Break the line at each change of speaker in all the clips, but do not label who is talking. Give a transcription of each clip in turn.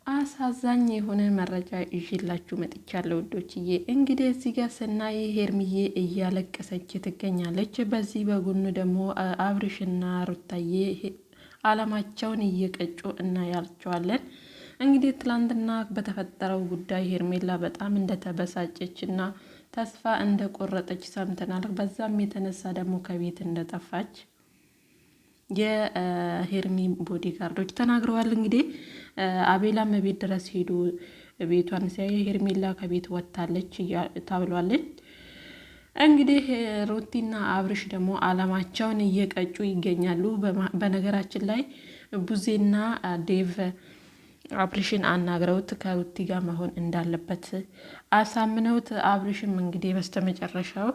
አሳዛኝ የሆነ መረጃ ይዤላችሁ መጥቻለሁ ውዶችዬ። እንግዲህ እዚህ ጋር ስናይ ሄርሚዬ እያለቀሰች ትገኛለች። በዚህ በጎን ደግሞ አብርሽና ሩታዬ አለማቸውን እየቀጩ እናያቸዋለን። እንግዲህ ትላንትና በተፈጠረው ጉዳይ ሄርሜላ በጣም እንደተበሳጨች እና ተስፋ እንደቆረጠች ሰምተናል። በዛም የተነሳ ደግሞ ከቤት እንደጠፋች የሄርሚ ቦዲ ጋርዶች ተናግረዋል። እንግዲህ አቤላም ቤት ድረስ ሄዱ ቤቷን ሲያዩ ሄርሜላ ከቤት ወጥታለች ተብሏለች። እንግዲህ ሩቲና አብርሽ ደግሞ አላማቸውን እየቀጩ ይገኛሉ። በነገራችን ላይ ቡዜና ዴቭ አብርሽን አናግረውት ከሩቲ ጋር መሆን እንዳለበት አሳምነውት አብርሽም እንግዲህ በስተመጨረሻው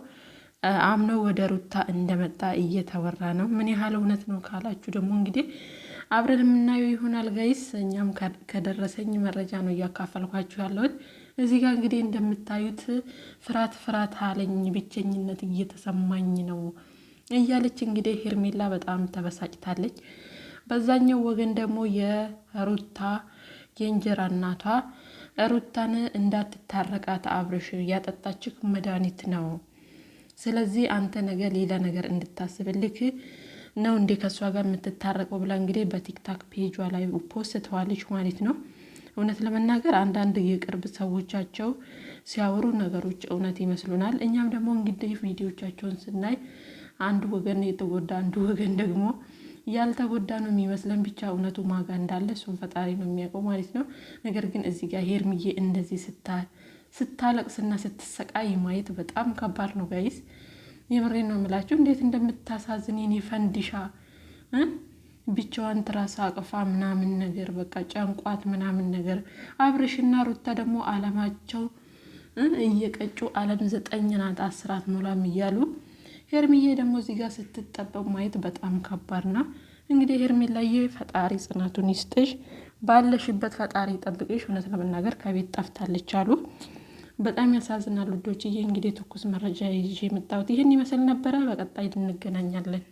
አምነው ወደ ሩታ እንደመጣ እየተወራ ነው። ምን ያህል እውነት ነው ካላችሁ ደግሞ እንግዲህ አብረን የምናየው ይሆናል ጋይስ። እኛም ከደረሰኝ መረጃ ነው እያካፈልኳችሁ ያለሁት። እዚህ ጋር እንግዲህ እንደምታዩት ፍርሃት ፍርሃት አለኝ፣ ብቸኝነት እየተሰማኝ ነው እያለች እንግዲህ ሄርሜላ በጣም ተበሳጭታለች። በዛኛው ወገን ደግሞ የሩታ የእንጀራ እናቷ ሩታን እንዳትታረቃት አብርሽ ያጠጣችህ መድኃኒት ነው፣ ስለዚህ አንተ ነገር ሌላ ነገር እንድታስብልክ ነው እንዴ ከሷ ጋር የምትታረቀው ብላ እንግዲህ በቲክታክ ፔጇ ላይ ፖስተዋለች ማለት ነው። እውነት ለመናገር አንዳንድ የቅርብ ሰዎቻቸው ሲያወሩ ነገሮች እውነት ይመስሉናል። እኛም ደግሞ እንግዲህ ቪዲዮቻቸውን ስናይ አንዱ ወገን የተጎዳ አንዱ ወገን ደግሞ ያልተጎዳ ነው የሚመስለን። ብቻ እውነቱ ማጋ እንዳለ እሱን ፈጣሪ ነው የሚያውቀው ማለት ነው። ነገር ግን እዚህ ጋር ሄርሚዬ እንደዚህ ስታለቅስና ስትሰቃይ ማየት በጣም ከባድ ነው ጋይስ። የምሬን ነው የምላችሁ። እንዴት እንደምታሳዝን የኔ ፈንዲሻ ብቻዋን ትራስ አቅፋ ምናምን ነገር በቃ ጨንቋት ምናምን ነገር። አብርሽና ሩታ ደግሞ አለማቸው እየቀጩ አለም 9 ናት 10 አትሞላም እያሉ ሄርሚዬ ደግሞ እዚህ ጋር ስትጠበቅ ማየት በጣም ከባድ ነው። እንግዲህ ሄርሜላዬ ፈጣሪ ጽናቱን ይስጥሽ፣ ባለሽበት ፈጣሪ ጠብቅሽ። እውነት ለመናገር ከቤት ጠፍታለች አሉ። በጣም ያሳዝናል ውዶችዬ። እንግዲህ ትኩስ መረጃ ይዤ የመጣሁት ይህን ይመስል ነበረ። በቀጣይ እንገናኛለን።